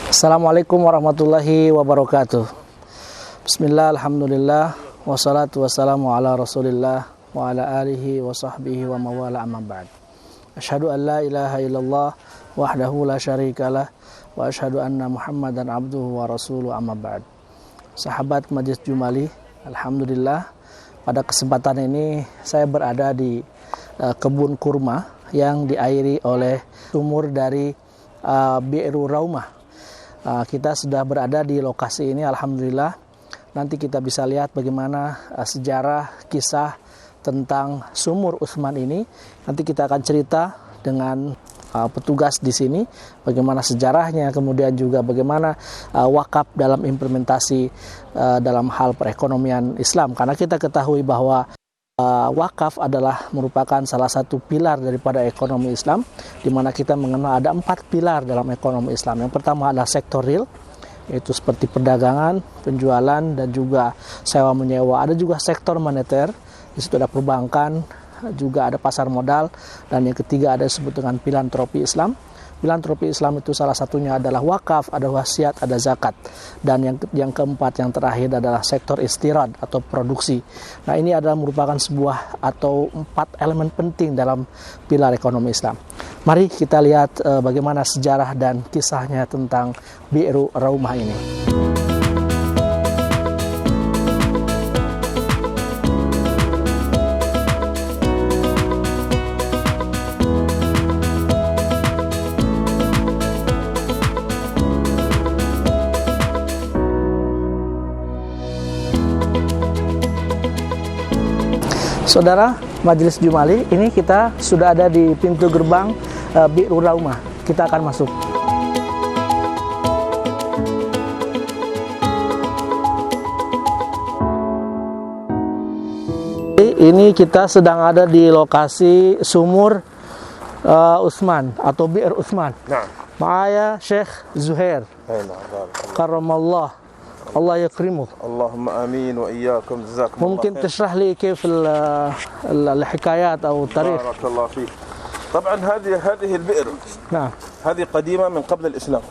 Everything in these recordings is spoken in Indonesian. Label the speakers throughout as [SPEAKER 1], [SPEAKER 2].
[SPEAKER 1] Assalamualaikum warahmatullahi wabarakatuh. Bismillah, alhamdulillah, wassalatu wassalamu ala rasulillah wa ala alihi wa sahbihi wa mawala amma ba'd. Asyhadu an la ilaha illallah wahdahu la syarikalah wa asyhadu anna muhammadan abduhu wa rasuluh amma ba'd. Sahabat Majelis Jumali, alhamdulillah pada kesempatan ini saya berada di kebun kurma yang diairi oleh sumur dari Bi'ru Raumah. Kita sudah berada di lokasi ini, alhamdulillah. Nanti kita bisa lihat bagaimana sejarah kisah tentang sumur Utsman ini. Nanti kita akan cerita dengan petugas di sini bagaimana sejarahnya, kemudian juga bagaimana wakaf dalam implementasi dalam hal perekonomian Islam. Karena kita ketahui bahwa wakaf adalah merupakan salah satu pilar daripada ekonomi Islam, di mana kita mengenal ada 4 pilar dalam ekonomi Islam. Yang pertama adalah sektor real, yaitu seperti perdagangan, penjualan, dan juga sewa menyewa. Ada juga sektor moneter, di situ ada perbankan, juga ada pasar modal, dan yang ketiga ada disebut dengan filantropi Islam. Filantropi Islam itu salah satunya adalah wakaf, ada wasiat, ada zakat. Dan yang keempat, yang terakhir adalah sektor istirad atau produksi. Nah, ini adalah merupakan sebuah atau 4 elemen penting dalam pilar ekonomi Islam. Mari kita lihat bagaimana sejarah dan kisahnya tentang Bi'ru Raumah ini. Saudara Majelis Jumali, ini kita sudah ada di pintu gerbang Bi'ru Raumah. Kita akan masuk. Ini kita sedang ada di lokasi sumur Utsman atau Bi'r Utsman. Ma'aya Syekh Zuhair. Karamallah. الله يكرمك. اللهم امين واياكم جزاكم الله خير. ممكن تشرح لي كيف الحكايات او التاريخ؟
[SPEAKER 2] بارك الله فيك. طبعا هذه البئر،
[SPEAKER 1] نعم،
[SPEAKER 2] هذه قديمه من قبل الاسلام،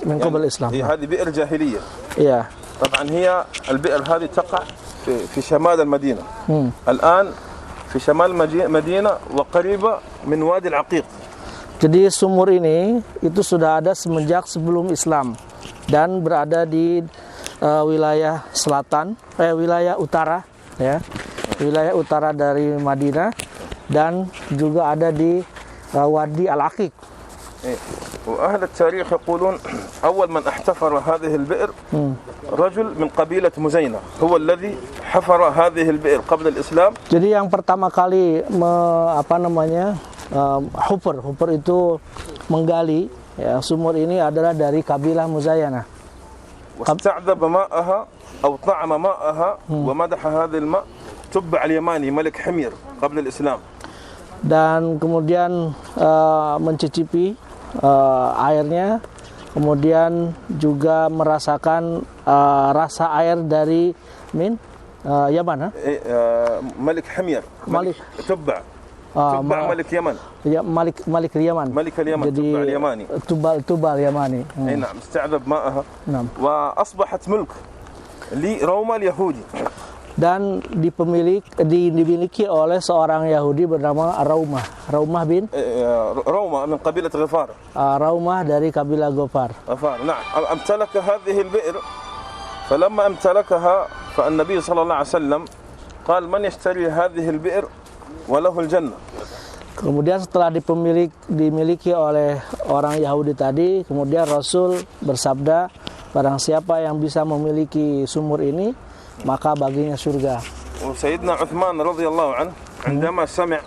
[SPEAKER 1] من قبل الاسلام.
[SPEAKER 2] هي هذه بئر جاهليه.
[SPEAKER 1] إيه.
[SPEAKER 2] طبعا هي البئر هذه تقع في شمال المدينه. الان في شمال المدينه وقريبه من وادي العقيق.
[SPEAKER 1] Jadi sumur ini itu sudah ada semenjak sebelum Islam dan berada di wilayah selatan, wilayah utara, ya, wilayah utara dari Madinah, dan juga ada di Wadi Al-Aqiq.
[SPEAKER 2] وأهل التاريخ يقولون أول من احتفر هذه البئر رجل من قبيلة مزينة، هو الذي حفر هذه البئر قبل الإسلام.
[SPEAKER 1] Jadi yang pertama kali Hufur itu menggali ya, sumur ini adalah dari kabilah Muzayanah.
[SPEAKER 2] واستعذب ماءها أو طعم ماءها ومدح هذا الماء تبع اليماني ملك حمير قبل الإسلام.
[SPEAKER 1] Dan kemudian mencicipi airnya, kemudian juga merasakan rasa air dari Yaman.
[SPEAKER 2] ملك حمير.
[SPEAKER 1] Malik
[SPEAKER 2] تبع ملك يمن.
[SPEAKER 1] Ya, Malik Yaman.
[SPEAKER 2] ملك اليمن.
[SPEAKER 1] Jadi
[SPEAKER 2] تبع اليماني.
[SPEAKER 1] Tubal Yamani.
[SPEAKER 2] نعم، استعذب ماءها.
[SPEAKER 1] نعم.
[SPEAKER 2] وأصبحت ملك لروما اليهودي.
[SPEAKER 1] Dan dimiliki oleh seorang Yahudi bernama Raumah bin
[SPEAKER 2] روما من قبيلة غفار.
[SPEAKER 1] Raumah dari kabilah Ghafar.
[SPEAKER 2] نعم. امتلك هذه البئر، فلما امتلكها فالنبي صلى الله عليه وسلم قال من يشتري هذه البئر وله الجنة.
[SPEAKER 1] Kemudian setelah dimiliki oleh orang Yahudi tadi, kemudian Rasul bersabda, barang siapa yang bisa memiliki sumur ini, maka baginya surga.
[SPEAKER 2] وسيدنا عثمان رضي الله عنه عندما سمع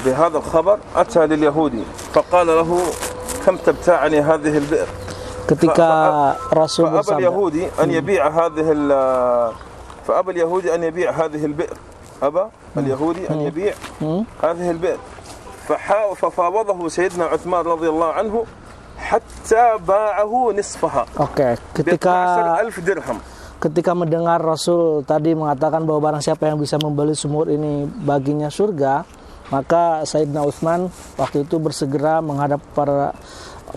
[SPEAKER 2] بهذا الخبر أتى لليهودي فقال له كم تبتاعني هذه البئر.
[SPEAKER 1] Ketika Rasul bersabda,
[SPEAKER 2] فأبى اليهودي أن يبيع هذه البئر. أبى اليهودي أن يبيع هذه البئر. ففاوضه سيدنا عثمان رضي الله عنه حتى باعه نصفها.
[SPEAKER 1] Oke, ketika mendengar Rasul tadi mengatakan bahwa barang siapa yang bisa membeli sumur ini baginya surga, maka Sayyidina Utsman waktu itu bersegera menghadap para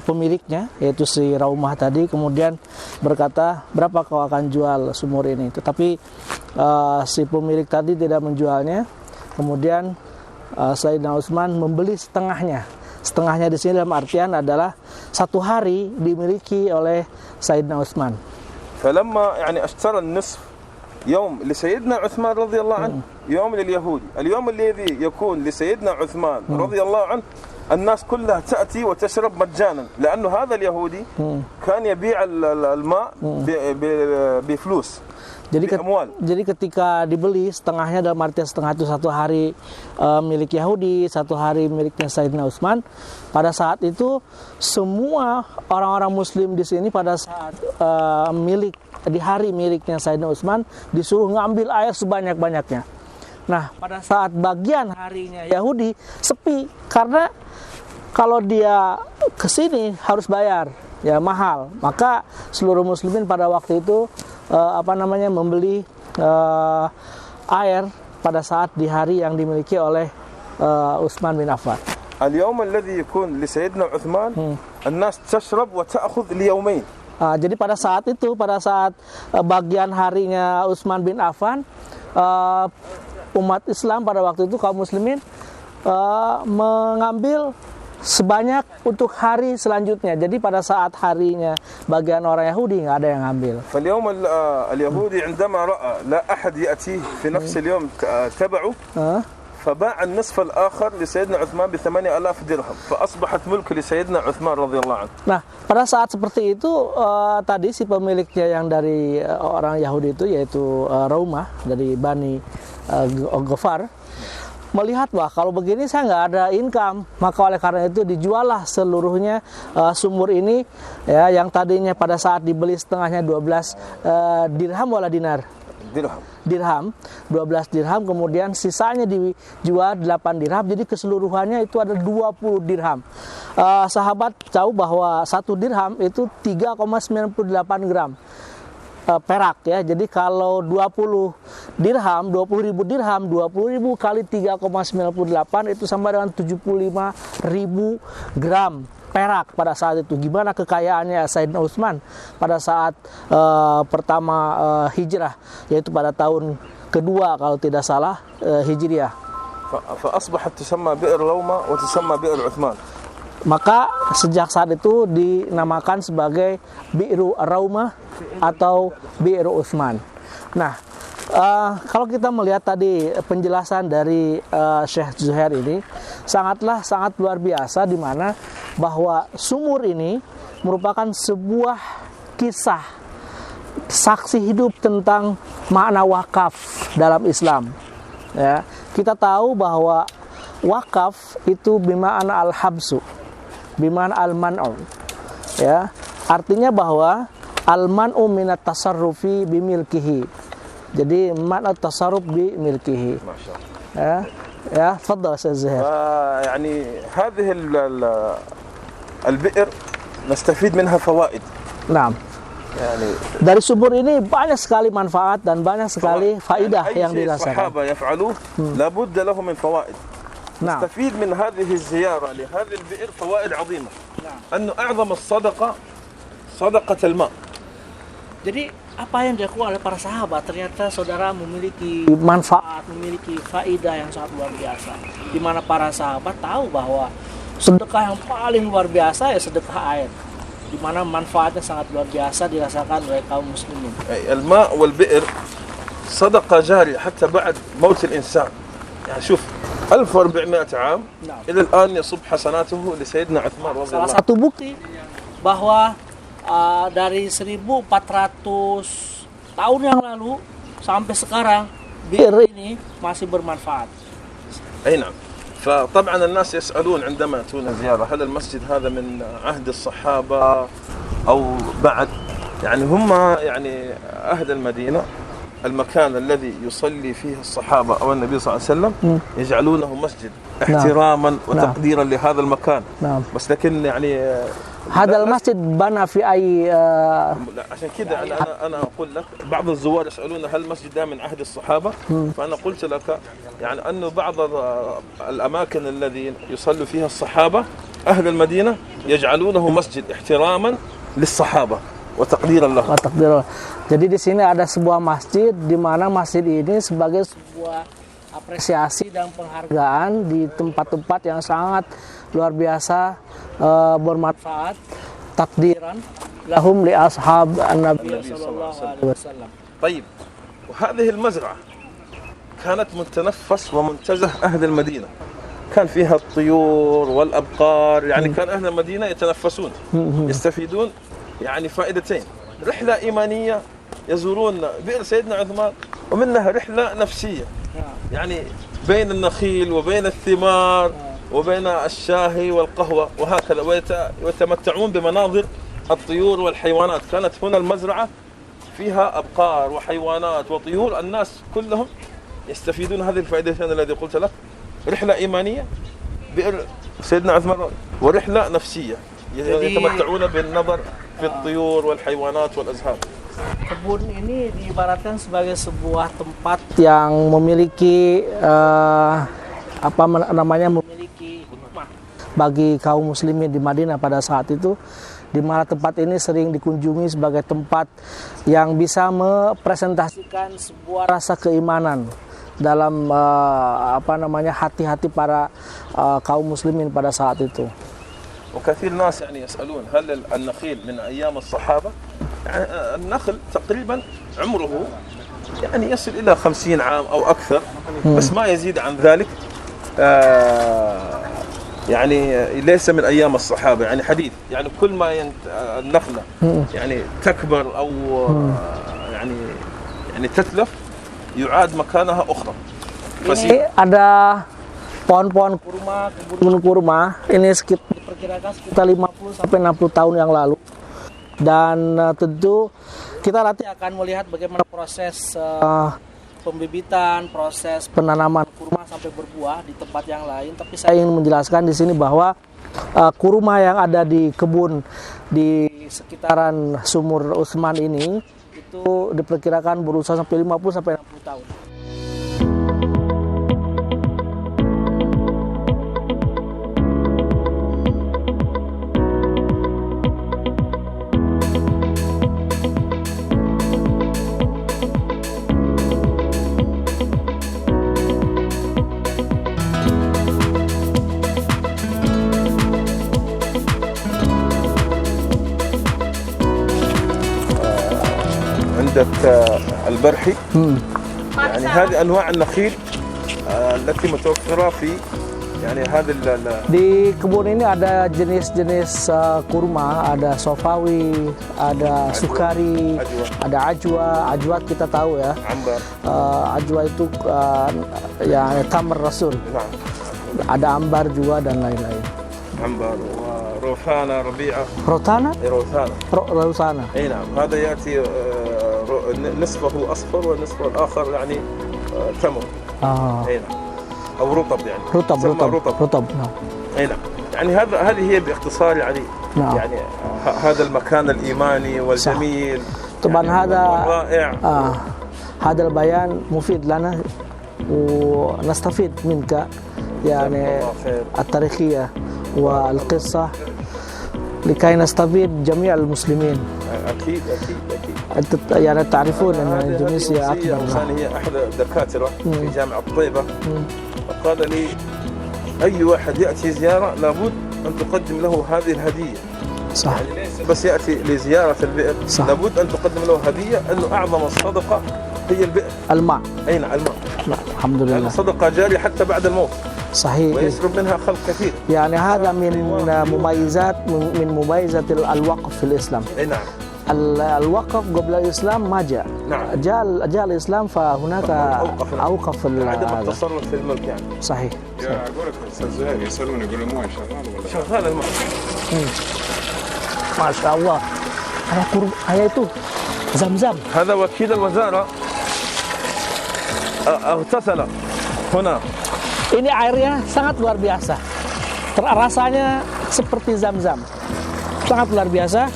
[SPEAKER 1] pemiliknya, yaitu si Raumah tadi, kemudian berkata, berapa kau akan jual sumur ini? Tetapi si pemilik tadi tidak menjualnya. Kemudian Sayyidina Utsman membeli setengahnya. Setengahnya di sini dalam artian adalah 1 hari dimiliki oleh Sayyidina Utsman.
[SPEAKER 2] فلما يعني اشترى النصف يوم لسيدنا عثمان رضي الله عنه يوم لليهودي اليوم الذي يكون لسيدنا عثمان رضي الله عنه الناس كلها تأتي وتشرب مجانا لأنه هذا اليهودي كان يبيع الماء بفلوس.
[SPEAKER 1] Jadi ketika dibeli setengahnya dalam artian setengah itu 1 hari milik Yahudi, 1 hari miliknya Sayyidina Utsman. Pada saat itu semua orang-orang Muslim di sini pada saat di hari miliknya Sayyidina Utsman disuruh ngambil air sebanyak-banyaknya. Nah, pada saat bagian harinya Yahudi sepi karena kalau dia kesini harus bayar, ya mahal. Maka seluruh Muslimin pada waktu itu membeli air pada saat di hari yang dimiliki oleh Utsman bin Affan.
[SPEAKER 2] اليوم الذي يكون لسيدنا عثمان الناس تشرب وتأخذ ليومين.
[SPEAKER 1] Jadi pada saat itu, pada saat bagian harinya Utsman bin Affan, umat Islam pada waktu itu, kaum muslimin mengambil sebanyak untuk hari selanjutnya. Jadi pada saat harinya bagian orang Yahudi nggak ada yang ngambil.
[SPEAKER 2] فاليوم اليهودي عندما رأى لا أحد يأتيه في نفس اليوم تبعه فباع النصف الآخر لسيدنا عثمان ب8,000 درهم فأصبحت ملك لسيدنا عثمان رضي الله عنه.
[SPEAKER 1] Nah, pada saat seperti itu tadi si pemiliknya yang dari orang Yahudi itu, yaitu Raumah dari Bani Ghafar, melihat, wah kalau begini saya nggak ada income, maka oleh karena itu dijuallah seluruhnya sumur ini, ya, yang tadinya pada saat dibeli setengahnya 12 dirham wala dinar. Dirham, 12 dirham, kemudian sisanya dijual 8 dirham, jadi keseluruhannya itu ada 20 dirham. Sahabat tahu bahwa 1 dirham itu 3,98 gram perak, ya. Jadi kalau 20 dirham, 20.000 dirham, 20.000 kali 3,98 itu sama dengan 75.000 gram perak pada saat itu. Gimana kekayaannya Sayyidina Utsman pada saat pertama hijrah, yaitu pada tahun kedua kalau tidak salah hijriah.
[SPEAKER 2] فأصبحت تسمى بئر رومة وتسمى بئر عثمان.
[SPEAKER 1] Maka sejak saat itu dinamakan sebagai Bi'ru Raumah atau Bi'ru Utsman. Nah, kalau kita melihat tadi penjelasan dari Syekh Zuhair ini sangat luar biasa, di mana bahwa sumur ini merupakan sebuah kisah saksi hidup tentang makna wakaf dalam Islam. Ya, kita tahu bahwa wakaf itu bima'na al-habsu, bima'na al-man'u. Ya, artinya bahwa al-man'u minat tasarrufi bimilkihi. Jadi makna tasarruf bimilkihi. Ya, تفضل أستاذ زهير.
[SPEAKER 2] يعني هذه البئر نستفيد منها فوائد.
[SPEAKER 1] Nah, dari sumur ini banyak sekali manfaat dan banyak sekali faidah yang dirasakan.
[SPEAKER 2] الصحابة يفعلوه لابد له من فوائد. نستفيد من هذه الزيارة لهذه البئر فوائد عظيمة. أنه أعظم الصدقة صدقة الماء.
[SPEAKER 1] Jadi apa yang dilakukan oleh para sahabat, ternyata saudara memiliki manfaat, memiliki faidah yang sangat luar biasa. Di mana para sahabat tahu bahwa sedekah yang paling luar biasa ya sedekah air. Di mana manfaatnya sangat luar biasa dirasakan oleh kaum muslimin.
[SPEAKER 2] الماء والبئر صدقة جارية حتى بعد موت الإنسان. يعني شوف 1400 عام إلى الآن يصب حسناته لسيدنا عثمان رضي الله عنه.
[SPEAKER 1] Salah satu bukti bahwa dari 1400 tahun yang lalu sampai sekarang bir ini masih bermanfaat.
[SPEAKER 2] أي نعم. فطبعا الناس يسألون عندما يأتون زيارة هل المسجد هذا من عهد الصحابة أو بعد؟ يعني هم أهل المدينة المكان الذي يصلي فيه الصحابة أو النبي صلى الله عليه وسلم يجعلونه مسجد احتراما وتقديرا لهذا المكان. بس لكن
[SPEAKER 1] هذا المسجد بنى في أي
[SPEAKER 2] لا عشان كده أنا أقول لك بعض الزوار يسألون هل المسجد ده من عهد الصحابة؟ فأنا قلت لك يعني أنه بعض الأماكن الذي يصلي فيها الصحابة أهل المدينة يجعلونه مسجid احتراما للصحابة وتقديرا لهم.
[SPEAKER 1] Jadi di sini ada sebuah masjid di mana masjid ini sebagai sebuah apresiasi dan penghargaan di tempat-tempat yang sangat luar biasa bermanfaat, takdiran lahum li ashab an-nabi sallallahu alaihi wasallam.
[SPEAKER 2] طيب وهذه المزرعة كانت متنفس ومنتزه أهل المدينة. كان فيها الطيور والأبقار يعني كان أهل المدينة يتنفسون يستفيدون يعني فائدتين رحلة إيمانية يزورون بئر سيدنا عثمان ومنها رحلة نفسية يعني بين النخيل وبين الثمار وبين الشاهي والقهوة وهكذا ويتمتعون بمناظر الطيور والحيوانات. كانت هنا المزرعة فيها أبقار وحيوانات وطيور الناس كلهم يستفيدون هذه الفائدتين التي قلت لك رحلة إيمانية بئر سيدنا عثمان ورحلة نفسية يتمتعون بالنظر في الطيور والحيوانات والأزهار.
[SPEAKER 1] Kebun ini diibaratkan sebagai sebuah tempat yang memiliki memiliki hikmah bagi kaum muslimin di Madinah pada saat itu, di mana tempat ini sering dikunjungi sebagai tempat yang bisa mepresentasikan sebuah rasa keimanan dalam hati-hati para kaum muslimin pada saat itu.
[SPEAKER 2] وكثير ناس يعني يسألون هل النخيل من أيام الصحابة؟ يعني النخل تقريبا عمره يعني يصل إلى 50 عام أو أكثر بس ما يزيد عن ذلك يعني ليس من أيام الصحابة يعني حديث يعني كل ما النخلة يعني تكبر أو يعني تتلف يعاد مكانها أخرى.
[SPEAKER 1] Ini ada pohon-pohon kurma, kebun kurma ini diperkirakan sekitar 50 sampai 60 tahun yang lalu. Dan tentu kita nanti akan melihat bagaimana proses pembibitan, proses penanaman kurma sampai berbuah di tempat yang lain. Tapi saya ingin menjelaskan di sini bahwa kurma yang ada di kebun di sekitaran sumur Utsman ini itu diperkirakan berusia sampai 50 sampai 60 tahun.
[SPEAKER 2] عندك البرحي يعني هذه أنواع النخيل التي متوفرة في يعني هذا
[SPEAKER 1] di kebun ini ada jenis-jenis kurma, ada sofawi, ada sukari, ada ajwa. Ajwa kita tahu ya. Ajwa itu ya tamar rasul. Ada ambar juga dan lain-lain.
[SPEAKER 2] Ambar وروثانا ربيعة.
[SPEAKER 1] روثانا؟
[SPEAKER 2] روثانا. أي نعم هذا يأتي نصفه أصفر والنصف الآخر يعني تمر. أي نعم. أو رطب يعني. رطب. نعم. أي نعم. يعني هذه هي باختصار يعني نعم. يعني هذا المكان الإيماني والجميل.
[SPEAKER 1] طبعا
[SPEAKER 2] يعني
[SPEAKER 1] هذا
[SPEAKER 2] رائع.
[SPEAKER 1] هذا البيان مفيد لنا ونستفيد منك يعني التاريخية والقصة لكي نستفيد جميع المسلمين.
[SPEAKER 2] أكيد.
[SPEAKER 1] يعني تعرفون أن إندونيسيا أكبر.
[SPEAKER 2] هي أحد الدكاترة في جامعة طيبة قال لي أي واحد يأتي زيارة لابد أن تقدم له هذه الهدية.
[SPEAKER 1] صح.
[SPEAKER 2] يعني ليس بس يأتي لزيارة البئر
[SPEAKER 1] صح.
[SPEAKER 2] لابد أن تقدم له هدية أنه أعظم الصدقة هي البئر.
[SPEAKER 1] الماء.
[SPEAKER 2] أي نعم الماء.
[SPEAKER 1] الحمد لله.
[SPEAKER 2] صدقة جارية حتى بعد الموت.
[SPEAKER 1] صحيح.
[SPEAKER 2] ويشرب منها خلق كثير.
[SPEAKER 1] يعني هذا من مميزات الوقف في الإسلام.
[SPEAKER 2] أي نعم.
[SPEAKER 1] الوقف قبل الإسلام ما جاء.
[SPEAKER 2] نعم.
[SPEAKER 1] جاء الإسلام فهناك أوقف
[SPEAKER 2] عدم التصرف في الملك يعني.
[SPEAKER 1] صحيح.
[SPEAKER 3] يا أقول لك أستاذ زهير يسألون يقول الماء شغال ولا
[SPEAKER 2] شغال الماء.
[SPEAKER 1] ما شاء الله. هذا itu زمزم.
[SPEAKER 2] هذا وكيل الوزارة اغتسل هنا.
[SPEAKER 1] Ini airnya sangat luar biasa. Rasanya seperti zam-zam. sangat luar biasa.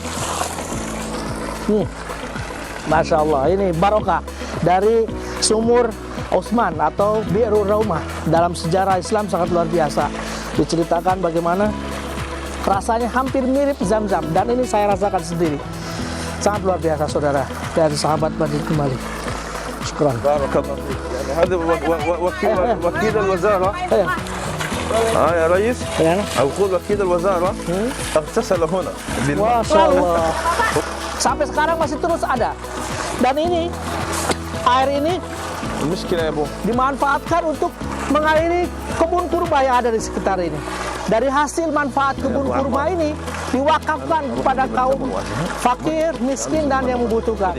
[SPEAKER 1] Masya Allah, ini barokah dari sumur Utsman atau Bi'rur Raumah. Dalam sejarah Islam sangat luar biasa. Diceritakan bagaimana rasanya hampir mirip Zam-Zam, dan ini saya rasakan sendiri. Sangat luar biasa saudara, dari sahabat Madinah kembali. Syukran.
[SPEAKER 2] Barakallah. Yani hada wakil al-wazara. يا ريس أقول وكيل الوزارة اغتسل هنا بالماء.
[SPEAKER 1] Masya Allah. Sampai sekarang masih terus ada. Dan ini air ini
[SPEAKER 2] المشكلة يا أبو
[SPEAKER 1] dimanfaatkan untuk mengairi kebun kurma yang ada di sekitar ini. Dari hasil manfaat kebun kurma ini diwakafkan kepada kaum fakir, miskin, dan yang membutuhkan.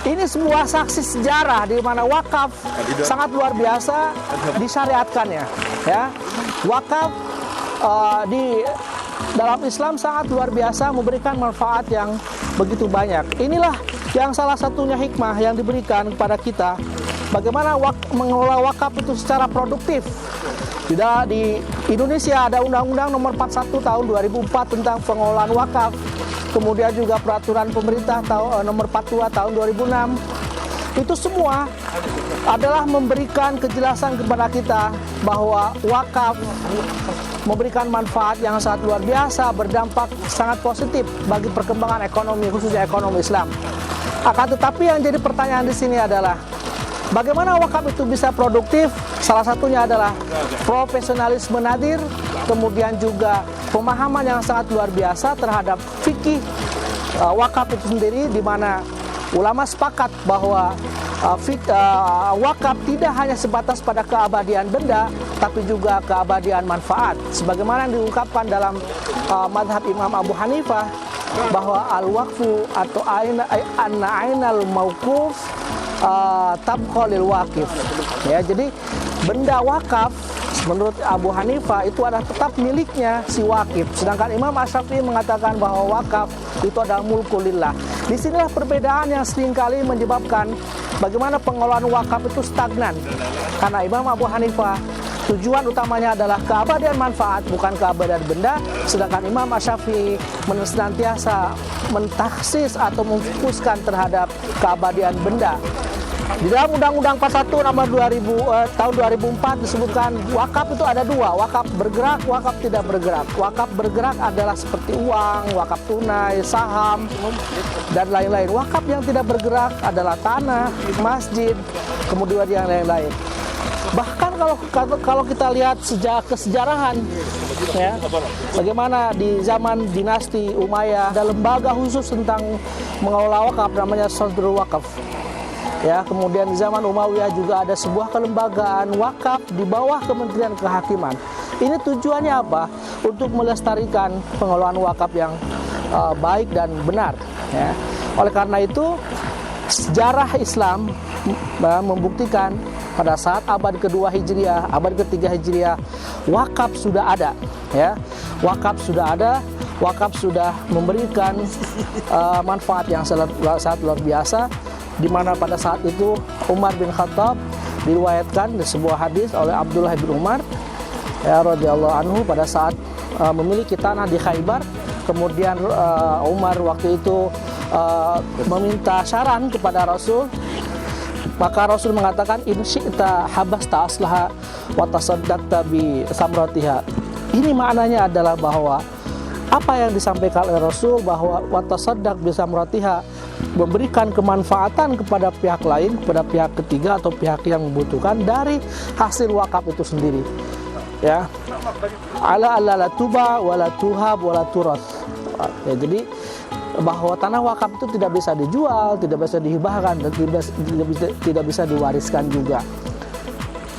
[SPEAKER 1] Ini sebuah saksi sejarah di mana wakaf sangat luar biasa disyariatkannya. Ya, wakaf di dalam Islam sangat luar biasa, memberikan manfaat yang begitu banyak. Inilah yang salah satunya hikmah yang diberikan kepada kita. Bagaimana mengelola wakaf itu secara produktif. Tidak, di Indonesia ada Undang-Undang Nomor 41 Tahun 2004 tentang pengelolaan wakaf. Kemudian juga peraturan pemerintah Nomor 42 Tahun 2006. Itu semua adalah memberikan kejelasan kepada kita bahwa wakaf memberikan manfaat yang sangat luar biasa, berdampak sangat positif bagi perkembangan ekonomi, khususnya ekonomi Islam. Akan tetapi yang jadi pertanyaan di sini adalah bagaimana wakaf itu bisa produktif? Salah satunya adalah profesionalisme nadir, kemudian juga pemahaman yang sangat luar biasa terhadap fikih wakaf itu sendiri, di mana ulama sepakat bahwa wakaf tidak hanya sebatas pada keabadian benda, tapi juga keabadian manfaat. Sebagaimana yang diungkapkan dalam mazhab Imam Abu Hanifah, bahwa al-waqfu atau ainal mauquf tabqa lil waqif. Ya, jadi benda wakaf menurut Abu Hanifah itu adalah tetap miliknya si wakif. Sedangkan Imam Asy-Syafi'i mengatakan bahwa wakaf itu adalah mulkulillah. Disinilah perbedaan yang seringkali menyebabkan bagaimana pengelolaan wakaf itu stagnan. Karena Imam Abu Hanifah tujuan utamanya adalah keabadian manfaat, bukan keabadian benda. Sedangkan Imam Asy-Syafi'i senantiasa mentaksis atau memfokuskan terhadap keabadian benda. Di dalam Undang-Undang 41 Nomor 2000 tahun 2004 disebutkan wakaf itu ada dua, wakaf bergerak, wakaf tidak bergerak. Wakaf bergerak adalah seperti uang, wakaf tunai, saham, dan lain-lain. Wakaf yang tidak bergerak adalah tanah, masjid, kemudian yang lain-lain. Bahkan kalau kita lihat kesejarahan, ya, bagaimana di zaman dinasti Umayyah ada lembaga khusus tentang mengelola wakaf namanya Sadrul Wakaf. Ya, kemudian di zaman Umayyah juga ada sebuah kelembagaan wakaf di bawah Kementerian Kehakiman. Ini tujuannya apa? Untuk melestarikan pengelolaan wakaf yang baik dan benar. Ya. Oleh karena itu, sejarah Islam membuktikan pada saat abad kedua Hijriah, abad ketiga Hijriah, wakaf sudah ada. Ya, wakaf sudah ada. Wakaf sudah memberikan manfaat yang sangat luar biasa. Di mana pada saat itu Umar bin Khattab diriwayatkan di sebuah hadis oleh Abdullah bin Umar ya radhiyallahu anhu pada saat memiliki tanah di Khaybar. Kemudian Umar waktu itu meminta saran kepada Rasul, maka Rasul mengatakan in syi'ta habasta aslaha wa tasaddaqta bi samratiha. Ini maknanya adalah bahwa apa yang disampaikan oleh Rasul bahwa wa tasaddaq bi samratiha, memberikan kemanfaatan kepada pihak lain, kepada pihak ketiga atau pihak yang membutuhkan dari hasil wakaf itu sendiri. Ya. Ala la tuba wala tuhab wala turas. Ya, jadi bahwa tanah wakaf itu tidak bisa dijual, tidak bisa dihibahkan, dan tidak bisa diwariskan juga.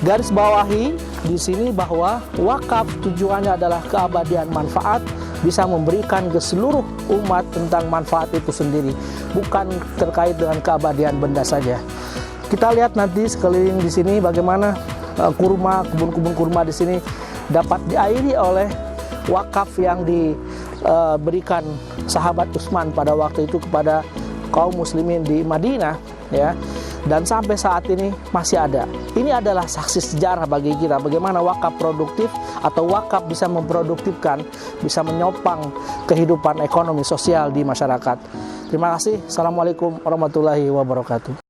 [SPEAKER 1] Garis bawahi di sini bahwa wakaf tujuannya adalah keabadian manfaat, bisa memberikan ke seluruh umat tentang manfaat itu sendiri, bukan terkait dengan keabadian benda saja. Kita lihat nanti sekeliling di sini bagaimana kebun-kebun kurma di sini dapat diairi oleh wakaf yang diberikan sahabat Utsman pada waktu itu kepada kaum muslimin di Madinah, ya. Dan sampai saat ini masih ada. Ini adalah saksi sejarah bagi kita bagaimana wakaf produktif atau wakaf bisa memproduktifkan, bisa menyopang kehidupan ekonomi sosial di masyarakat. Terima kasih. Assalamualaikum warahmatullahi wabarakatuh.